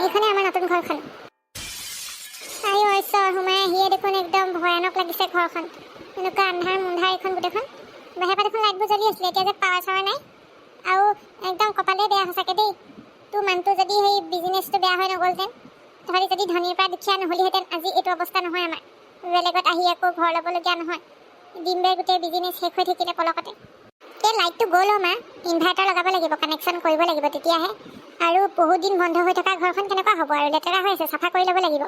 এইখনে আমাৰ নতুন ঘৰখন। আই ঈশ্বৰ, সোমাই আহিয়ে দেখোন একদম ভয়ানক লাগিছে ঘৰখন। এনেকুৱা আন্ধাৰ মুন্ধাৰ এইখন গোটেইখন। বাহিৰৰ পৰা দেখোন লাইটবোৰ জ্বলি আছিলে, এতিয়া যে পাৱাৰ চাৱাৰ নাই। আৰু একদম কপালেই বেয়া সঁচাকৈ দেই। তোৰ মানুহটো যদি সেই বিজনেছটো বেয়া হৈ নগ'লহেঁতেন, তহঁতি যদি ধনীৰ পৰা দুখীয়া নহ'লিহেঁতেন, আজি এইটো অৱস্থা নহয় আমাৰ। বেলেগত আহি আকৌ ঘৰ ল'বলগীয়া নহয়। দিনবাৰ গোটেই বিজনেছ শেষ হৈ থাকিলে পলকতে। এই লাইটটো গ'ল মা, ইনভাৰ্টাৰ লগাব লাগিব, কানেকশ্যন কৰিব লাগিব, তেতিয়াহে। আৰু বহুত দিন বন্ধ হৈ থকা ঘৰখন কেনেকুৱা হ'ব আৰু, লেতেৰা হৈ আছে, চাফা কৰি ল'ব লাগিব।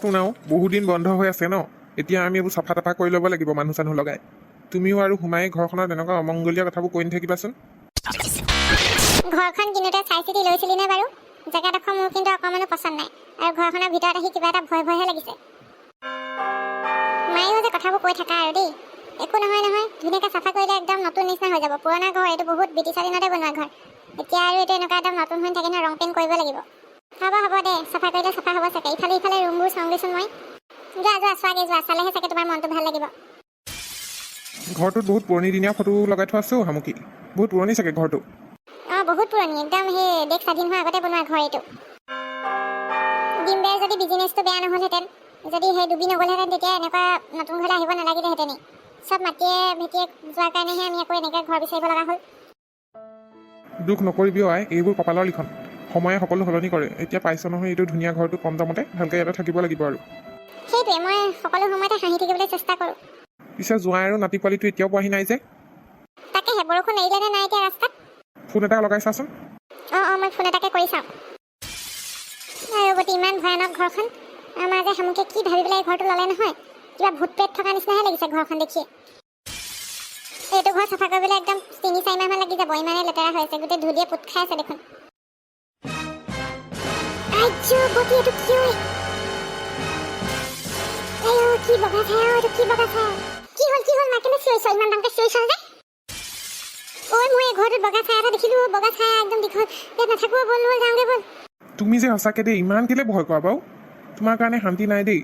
তো নাও বহুত দিন বন্ধ হৈ আছে ন, এতিয়া আমি এইবোৰ চাফা তাফা কৰি ল'ব লাগিব মানুহ চানুহ লগাই। তুমিও আৰু সোমাই ঘৰখনত এনেকুৱা অমংগলীয়া কথাবোৰ কৈ নাথাকিবাচোন। ঘৰখন কিনোতে চাই চিতি লৈছিলি নে বাৰু? জেগাডোখৰ মোৰ কিন্তু অকণমানো পচন্দ নাই, আৰু ঘৰখনৰ ভিতৰত আহি কিবা এটা ভয় ভয়হে লাগিছে। মায়েও যে কথাবোৰ কৈ থাকা আৰু দেই। একো নহয় নহয়, ধুনীয়াকৈ চাফা কৰিলে একদম নতুন নিচিনা হৈ যাব। পুৰণা ঘৰ, এইটো বহুত ব্ৰিটিছৰ দিনতে বনোৱা ঘৰ। এতিয়া আৰু এইটো এনেকুৱা একদম নতুন হৈ থাকে নহয়, ৰং পেইণ্ট কৰিব লাগিব। হ'ব দে, চাফা কৰিলে চাফা হ'ব চাগে। ইফালে ৰুমবোৰ চাওঁগৈচোন মই। যোৱা চোৱাগে যোৱা, চালেহে চাগে তোমাৰ মনটো ভাল লাগিব। ঘৰটোত বহুত পুৰণিদিনীয়া ফটো লগাই থোৱা আছেও সামুকি, বহুত পুৰণি চাগে ঘৰটো। বহুত পুৰণি, একদম সেই দেশ স্বাধীন হোৱাৰ আগতে বনোৱা ঘৰ এইটো। ডিম্বেৰ যদি বিজনেছটো বেয়া নহ'লহেঁতেন, যদি সেই ডুবি নগ'লহেঁতেন, তেতিয়া এনেকুৱা নতুন ঘৰলৈ আহিব নালাগিলেহেঁতেনেই। চব মাটিয়ে ভেটিয়ে যোৱাৰ কাৰণেহে আমি আকৌ এনেকৈ ঘৰ বিচাৰিব লগা হ'ল। দুখ নকৰিবি আই, এইবোৰ কপালৰ লিখন। সময়ে সকলো সলনি কৰে। এতিয়া পাইছ নহয় এইটো ধুনীয়া ঘৰটো কম দামতে, ভালকৈ ইয়াতে থাকিব লাগিব আৰু। সেইটোৱে, মই সকলো সময়তে হাঁহি থাকিবলৈ চেষ্টা কৰোঁ। পিছে জোঁৱাই আৰু নাতি পোৱালিটো এতিয়াও পোৱাহি নাই যে? তাকেহে, বৰষুণ এৰিলে নে নাই এতিয়া ৰাস্তাত? ফোন এটা লগাই চাচোন। মই ফোন এটাকে কৰি চাওঁ। আৰু গতি ইমান ভয়ানক ঘৰখন। আমাৰ যে সামুকে কি ভাবি পেলাই ঘৰটো ল'লে নহয়, কিবা ভূত প্ৰেত থকা নিচিনাহে লাগিছে ঘৰখন দেখিয়ে। এইটো ঘৰ চাফা কৰিবলৈ একদম 3-4 মাহমান লাগি যাব, ইমানে লেতেৰা হৈ আছে, গোটেই ধূলিয়ে পোত খাই আছে দেখোন। এইটো কি হয়? কি বগা চাই, এইটো কি বগা চাই? কি হ'ল মা, কেলে চিঞৰিছ ইমান ডাঙৰকৈ চিঞৰিছ যে? মই এই ঘৰটোত বগা চাই এটা দেখিলোঁ, বগা চাই একদম দীঘল। ইয়াত নাথাকোঁ, ব'ল যাওঁগৈ ব'ল। তুমি যে সঁচাকৈ দেই ইমান কেলে ভয় কৰা বাৰু? তোমাৰ কাৰণে শান্তি নাই দেই।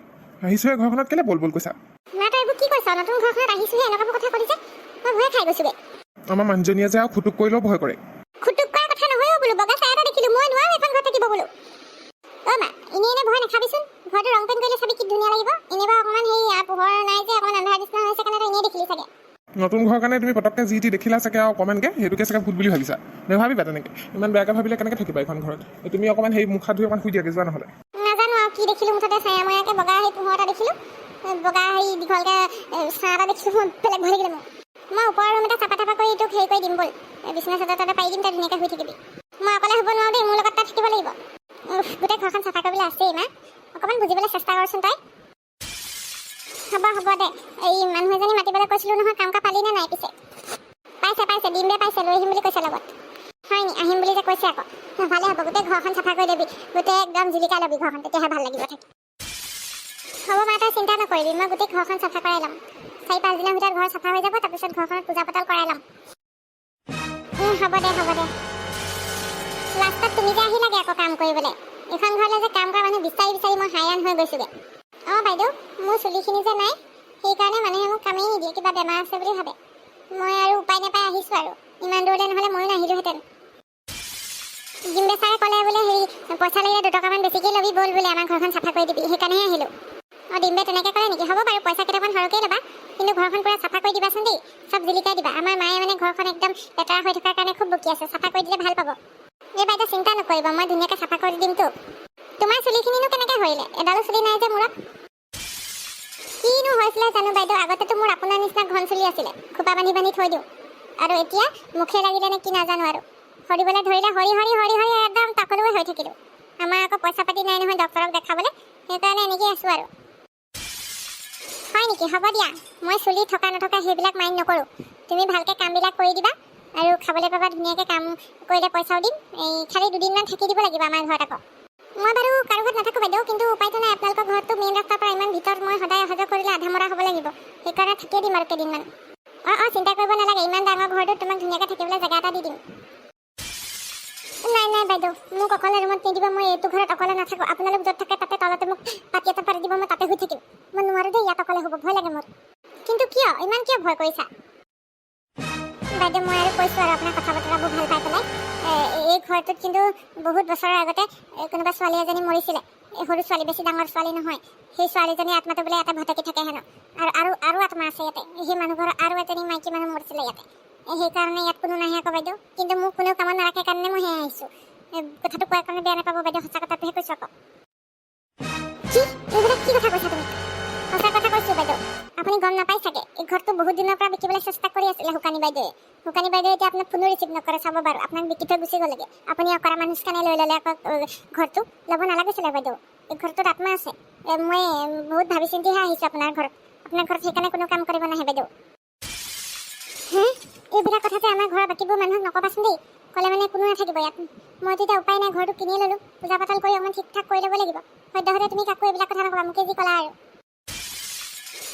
আহিছোহে ঘৰখনত, কেলে বল কৈছা? মা, তই এইবোৰ কি কৈছ? নতুন ঘৰখনত আহিছোহে, এনেকুৱাবোৰ কথা ক'লি যে মই ভয়ে খাই গৈছোঁগৈ। আমাৰ মানুহজনীয়ে যে আৰু খুটুক কৰিলেও ভয় কৰে। খুটুক কৰা কথা নহয় বোলো, বগা চাই এটা দেখিলোঁ, মই নোৱাৰোঁ এইখন ঘৰত থাকিব বোলো। মা, এনেই ভয় নাখাবিচোন। ঘৰটো ৰং পেইণ্ট কৰিলে চাবি কি ধুনীয়া লাগিব। এনেই বাৰু অকণমান সেই পোহৰ নাই যে, অকণমান আন্ধাৰ নিচিনা হৈছে কাৰণে তই এনেই দেখিলি চাগে। নতুন ঘৰ কাৰণে তুমি পটককৈ যি টি দেখিলা চাগে আৰু অকণমানকৈ, সেইটোকে চাগে ভূত বুলি ভাবিছা। নেভাবিবা তেনেকৈ, ইমান বেয়াকৈ ভাবিলে কেনেকৈ থাকিবা এইখন ঘৰত? তুমি অকণমান সেই মুখ হাত ধুই অকণমান শুই দিয়াকৈ যোৱা নহ'লে। নাজানো আৰু কি দেখিলোঁ, মুঠতে ছায়াময়াকৈ বগা সেই পোহৰ এটা দেখিলোঁ, বগা সেই দীঘলকৈ ছাঁ এটা দেখিলোঁ, বেলেগ ভয় লাগিলে মোৰ। মই ওপৰৰ ৰুম এটা চাফা তাফা কৰি তোক হেৰি কৰি দিম ব'ল, বিচনা চাদৰ তাতে পাৰি দিম, তই ধুনীয়াকৈ শুই থাকিবি। মই অকলে হ'ব নোৱাৰোঁ দেই, মোৰ লগত তাত থাকিব লাগিব। গোটেই ঘৰখন চাফা কৰিবলৈ আছেই মা, অকণমান বুজিবলৈ চেষ্টা কৰচোন তই। হ'ব দে, এই মানুহ এজনী মাতিবলৈ কৈছিলোঁ নহয়, কাম পালি নে নাই পিছে? পাইছে, ডিম্বে পাইছে, লৈ আহিম বুলি কৈছে লগত। হয় নি, আহিম বুলি যে কৈছে আকৌ। ভালে হ'ব, গোটেই ঘৰখন চাফা কৰি ল'বি, গোটেই একদম জিলিকাই ল'বি ঘৰখন, তেতিয়াহে ভাল লাগিব থাকি। হ'ব মা, তই চিন্তা নকৰিবি, মই গোটেই ঘৰখন চাফা কৰাই ল'ম। 4-5 দিনৰ ভিতৰত ঘৰ চাফা হৈ যাব, তাৰপিছত ঘৰখনত পূজা পাতল কৰাই ল'ম। হ'ব দে। লাষ্টত তুমি যে আহিলাগে আকৌ কাম কৰিবলৈ। এইখন ঘৰলৈ যে কাম কৰা মানুহ বিচাৰি মই হাইৰাণ হৈ গৈছোঁগৈ। বাইদেউ, মোৰ চুলিখিনি যে নাই, সেইকাৰণে মানুহে মোক কামেই নিদিয়ে, কিবা বেমাৰ আছে বুলি ভাবে। মই আৰু উপায় নাপাই আহিছোঁ আৰু, ইমান দূৰলৈ নহ'লে ময়ো নাহিলোহেঁতেন। ডিম্বে ছাৰে ক'লে বোলে হেৰি পইচা লাগিলে 2 টকামান বেছিকৈ ল'বি ব'ল বোলে, আমাৰ ঘৰখন চাফা কৰি দিবি, সেইকাৰণেহে আহিলোঁ। ডিম্বে তেনেকৈ ক'লে নেকি? হ'ব বাৰু, পইচা কেইটামান সৰহকৈ ল'বা, কিন্তু ঘৰখন পূৰা চাফা কৰি দিবাচোন দেই, চব জিলিকাই দিবা। আমাৰ মায়ে মানে ঘৰখন একদম লেতেৰা হৈ থকাৰ কাৰণে খুব বকি আছে, চাফা কৰি দিলে ভাল পাব। বাইদেউ চিন্তা নকৰিব, মই ধুনীয়াকৈ চাফা কৰি দিমতো। তোমাৰ চুলিখিনিনো কেনেকৈ সৰিলে? এডালো চুলি নাই যে মূৰত। কিনো হৈছিলে জানো বাইদেউ, আগতেতো মোৰ আপোনাৰ নিচিনা ঘন চুলি আছিলে, খোপা বান্ধি থৈ দিওঁ, আৰু এতিয়া মুখে লাগিলে নে কি নাজানো আৰু, সৰিবলৈ ধৰিলে সৰি একদম তাকলুৱে হৈ থাকিলোঁ। আমাৰ আকৌ পইচা পাতি নাই নহয় ডক্তৰক দেখাবলৈ, সেইকাৰণে এনেকৈ আছোঁ আৰু। হয় নেকি? হ'ব দিয়া, মই চুলি থকা নথকা সেইবিলাক মাইণ্ড নকৰোঁ। তুমি ভালকৈ কামবিলাক কৰি দিবা, আৰু খাবলৈ পাবা, ধুনীয়াকৈ কাম কৰিলে পইচাও দিম। খালি 2 দিনমান থাকি দিব লাগিব আমাৰ ঘৰত আকৌ। মই বাৰু কাৰো ঘৰত নাথাকোঁ বাইদেউ, কিন্তু উপায়টো নাই, আপোনালোকৰ ঘৰতো মেইন ৰাস্তাৰ পৰা ইমান ভিতৰত মই সদায় অহা যোৱা কৰিলে আধা মৰা হ'ব লাগিব, সেইকাৰণে থাকিয়ে দিম আৰু কেইদিনমান। চিন্তা কৰিব নালাগে, ইমান ডাঙৰ ঘৰটোত তোমাক ধুনীয়াকৈ থাকিবলৈ জেগা এটা দি দিম। নাই বাইদেউ, মোক অকলে ৰুমত নিদিব, মই এইটো ঘৰত অকলে নাথাকোঁ। আপোনালোক য'ত থাকে তাতে তলতে মোক পাতি এটা পাতি দিব, মই তাতে শুই থাকিম। মই নোৱাৰোঁ দেই, ইয়াত অকলে হ'ব, ভয় লাগে মোৰ। কিন্তু ইমান কিয় ভয় কৰিছা? বাইদেউ মই আৰু কৈছোঁ আৰু আপোনাৰ কথা বতৰাবোৰ ভাল পাই পেলাই, এই ঘৰটোত কিন্তু বহুত বছৰৰ আগতে কোনোবা ছোৱালী এজনী মৰিছিলে। সৰু ছোৱালী, বেছি ডাঙৰ ছোৱালী নহয়। সেই ছোৱালীজনীৰ আত্মাটো বোলে এটা ভটকি থাকে হেনো। আৰু আত্মা আছে ইয়াতে। সেই মানুহ ঘৰৰ আৰু এজনী মাইকী মানুহ মৰিছিলে ইয়াতে। সেইকাৰণে ইয়াত কোনো নাহে আকৌ বাইদেউ। কিন্তু মোক কোনেও কামত নাৰাখে কাৰণে মই সেয়া আহিছোঁ। কথাটো কোৱাৰ কাৰণে বেয়া নাপাব বাইদেউ, সঁচা কথাটোহে কৈছোঁ আকৌ। কি এইবিলাক কি কথা কৈছা তুমি? সঁচা কথা কৈছোঁ বাইদেউ। আপুনি গম নাপাই চাগে, এই ঘৰটো বহুত দিনৰ পৰা বিকিবলৈ চেষ্টা কৰি আছিলে শুকানী বাইদেৱে। শুকানী বাইদেৱে এতিয়া আপোনাক ফোনো ৰিচিভ নকৰে, চাব বাৰু। আপোনাক বিকি থৈ গুচি গ'লেগে। আপুনি অকৰা মানুহখানে লৈ ল'লে আকৌ ঘৰটো। ল'ব নালাগিছিলে বাইদেউ। এই ঘৰটোত আত্মা আছে। মই বহুত ভাবি চিন্তিহে আহিছোঁ আপোনাৰ ঘৰত। আপোনাৰ ঘৰত সেইকাৰণে কোনো কাম কৰিব নাহে বাইদেউ। হে, এইবিলাক কথা যে আমাৰ ঘৰৰ বাকীবোৰ মানুহক নকবাচোন দেই। ক'লে মানে কোনো নাথাকিব ইয়াত। মইতো এতিয়া উপায় নাই, ঘৰটো কিনিয়ে ল'লোঁ। পূজা পাতল কৰি অকণমান ঠিক ঠাক কৰি ল'ব লাগিব। সদ্যহতে তুমি কাকো এইবিলাক কথা নকবা, মোকে যি ক'লা আৰু।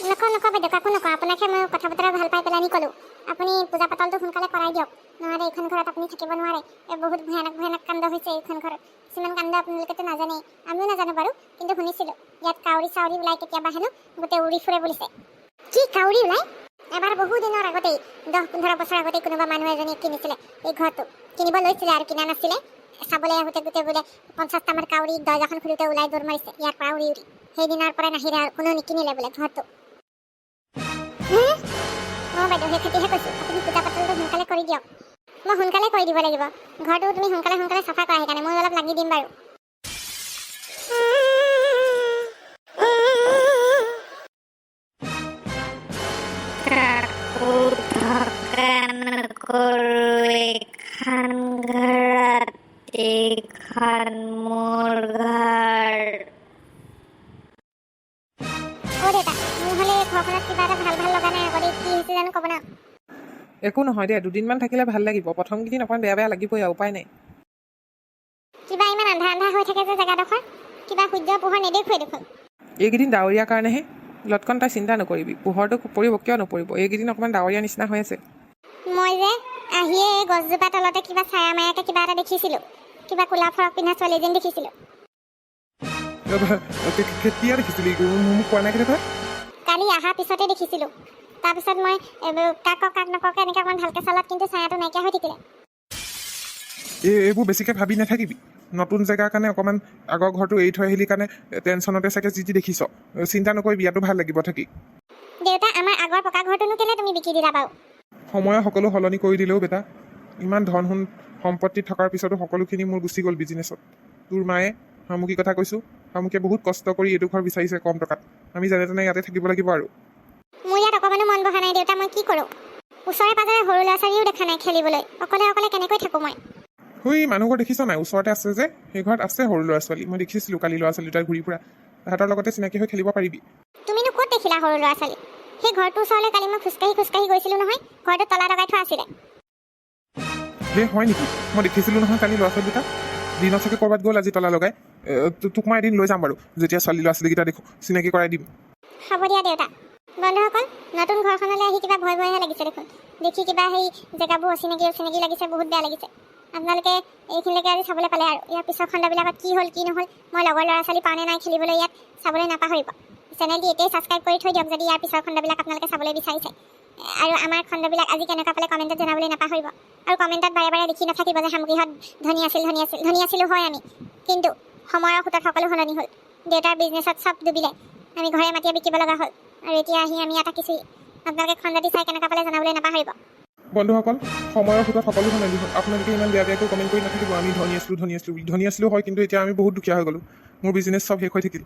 নকওঁ বাইদেউ, কাকো নকওঁ। আপোনাকহে মই কথা বতৰা ভাল পাই পেলাই ক'লোঁ। আপুনি পূজা পাতলটো সোনকালে কৰাই দিয়ক। নহ'লে এইখন ঘৰত আপুনি থাকিব নোৱাৰে। বহুত ভয়ানক কাণ্ড হৈছে এইখন ঘৰত। কিছুমান কাণ্ড আপোনালোকেতো নাজানেই, আমিও নাজানো বাৰু, কিন্তু শুনিছিলোঁ ইয়াত কাউৰী চাউৰী ওলাই কেতিয়াবা হেনো গোটেই উৰি ফুৰে বুলিছে। কি কাউৰী ওলাই? এবাৰ বহু দিনৰ আগতেই, 10-15 বছৰ আগতেই কোনোবা মানুহ এজনীয়ে কিনিছিলে এই ঘৰটো। কিনিব লৈছিলে আৰু কিনা নাছিলে। চাবলৈ আহোঁতে গোটেই বোলে 50টামান কাউৰী দৰ্জাখন খুলোতে ওলাই দৌৰ মাৰিছে ইয়াৰ পৰা উৰি উৰি। সেইদিনাৰ পৰাই নাহিলে আৰু কোনো নিকিনিলে বোলে ঘৰটো। বাইদেউ সেই খেতিহে কৈছোঁ। আপুনি পূজা পাতলটো সোনকালে কৰি দিয়ক। মই সোনকালে কৰি দিব লাগিব। ঘৰটো তুমি সোনকালে চাফা কৰা, সেইকাৰণে মই অলপ লাগি দিম বাৰু। দেউতা, মোৰ হ'লে ঘৰখনত কিবা এটা ভাল লগা নাই। আগতে কি হৈছে জানো ক'ব না। একো নহয় দে, দুদিনমান থাকিলে ভাল লাগিব। প্ৰথম কেইদিন অকণমান বেয়া লাগিবই আৰু, উপায় নাই। কিবা ইমান আন্ধা হৈ থাকে যে জেগাডোখৰ। কিবা সূৰ্য পোহৰ নেদেখুৱে দেখোন। এইকেইদিন ডাৱৰীয়াৰ কাৰণেহে। লটকন তই চিন্তা নকৰিবি, পোহৰটো পৰিব, কিয় নপৰিব। এইকেইদিন অকণমান ডাৱৰীয়া নিচিনা হৈ আছে। মই যে আহিয়ে এই গছজোপা তলতে কিবা ছায়া মায়াকে কিবা এটা দেখিছিলোঁ। কিবা ক'লা ফৰক পিন্ধা ছোৱালী এজনী দেখিছিলোঁ। কেতিয়া দেখিছিলি? মোক কোৱা নাই কেতিয়া? কালি অহাৰ পিছতে দেখিছিলোঁ। তাৰপিছত মই কাক নককে এনেকৈ অকণমান ভালকৈ চালত, কিন্তু ছায়াটো নাইকিয়া হৈ থাকিলে। এইবোৰ বেছিকৈ ভাবি নাথাকিবি। নতুন জেগাৰ কাৰণে অকণমান আগৰ ঘৰটো এৰি থৈ আহিলি কাৰণে টেনশ্যনতে চাগে যি দেখিছ। চিন্তা নকৰিবি, ইয়াতো ভাল লাগিব থাকি। দেউতা, আমাৰ আগৰ পকা ঘৰটোনো কেলে তুমি বিকি দিলা বাৰু? সময়ে সকলো সলনি কৰি দিলেও বেটা। ইমান ধন সম্পত্তি থকাৰ পিছতো সকলোখিনি মোৰ গুচি গ'ল বিজনেছত। তোৰ মায়ে, শামুকীৰ কথা কৈছোঁ, শামুকীয়ে বহুত কষ্ট কৰি এইটো ঘৰ বিচাৰিছে কম টকাত। আমি যেনে তেনে ইয়াতে থাকিব লাগিব আৰু। মোৰ ইয়াত অকণমানো মন বহা নাই দেউতা, মই কি কৰোঁ? ওচৰে পাজৰে সৰু ল'ৰা ছোৱালীও দেখা নাই খেলিবলৈ। অকলে কেনেকৈ থাকোঁ মই? মানুহঘৰ দেখিছ নাই? ওচৰতে আছে যে, সেই ঘৰত আছে সৰু ল'ৰা ছোৱালী। মই দেখিছিলোঁ কালি ল'ৰা ছোৱালী দুটাই ঘূৰি ফুৰা। তাহাঁতৰ লগতে চিনাকি হৈ খেলিব পাৰিবি। তুমিনো ক'ত দেখিলা সৰু ল'ৰা ছোৱালী? সেই ঘৰটোৰ ওচৰলৈ কালি মই খোজকাঢ়ি গৈছিলোঁ নহয়। ঘৰটো তলা লগাই থোৱা আছিলে। হয় নেকি? মই দেখিছিলোঁ নহয় কালি ল'ৰা ছোৱালী দুটা। দিনত চাগে ক'ৰবাত গ'ল, আজি তলা লগাই। তোক মই এদিন লৈ যাম বাৰু, যেতিয়া ল'ৰা ছোৱালীকেইটা দেখোঁ, চিনাকি কৰাই দিম। হ'ব দিয়া দেউতা। বন্ধুসকল, নতুন ঘৰখনলৈ আহি কিবা ভয়হে লাগিছে দেখোন। দেখি কিবা সেই জেগাবোৰ অচিনাকি লাগিছে, বহুত বেয়া লাগিছে। আপোনালোকে এইখিনিলৈকে আজি চাবলৈ পালে আৰু। ইয়াৰ পিছৰ খণ্ডবিলাকত কি হ'ল কি নহ'ল, মই লগৰ ল'ৰা ছোৱালী পাওঁনে নাই খেলিবলৈ ইয়াত, চাবলৈ নাপাহৰিব। চেনেলটি এতিয়াই ছাবস্ক্ৰাইব কৰি থৈ দিয়ক যদি ইয়াৰ পিছৰ খণ্ডবিলাক আপোনালোকে চাবলৈ বিচাৰিছে। আৰু আমাৰ খণ্ডবিলাক আজি কেনেকুৱা পালে কমেণ্টত জনাবলৈ নাপাহৰিব। আৰু কমেণ্টত বাৰে লিখি নাথাকিব যে শামুকীহঁত ধনী আছিলোঁ হয় আমি, কিন্তু সময়ৰ সোঁতত সকলো সলনি হ'ল। দেউতাৰ বিজনেছত চব ডুবিলে। আমি ঘৰে মাটিয়ে বিকিব লগা হ'ল। আৰু এতিয়া আহি আমি ইয়াত থাকিছোঁহি। আপোনালোকে খণ্ডটি চাই কেনেকুৱা পালে জনাবলৈ নাপাহৰিব। বন্ধুসকল, সময়ৰ সোঁতত সকলো সলনি হ'ল। আপোনালোকে ইমান বেয়াকৈ কমেণ্ট কৰি নাথাকিব আমি ধনী আছিলোঁ বুলি। ধনী আছিলোঁ হয়, কিন্তু এতিয়া আমি বহুত দুখীয়া হৈ গ'লোঁ। মোৰ বিজনেছ চব শেষ হৈ থাকিল।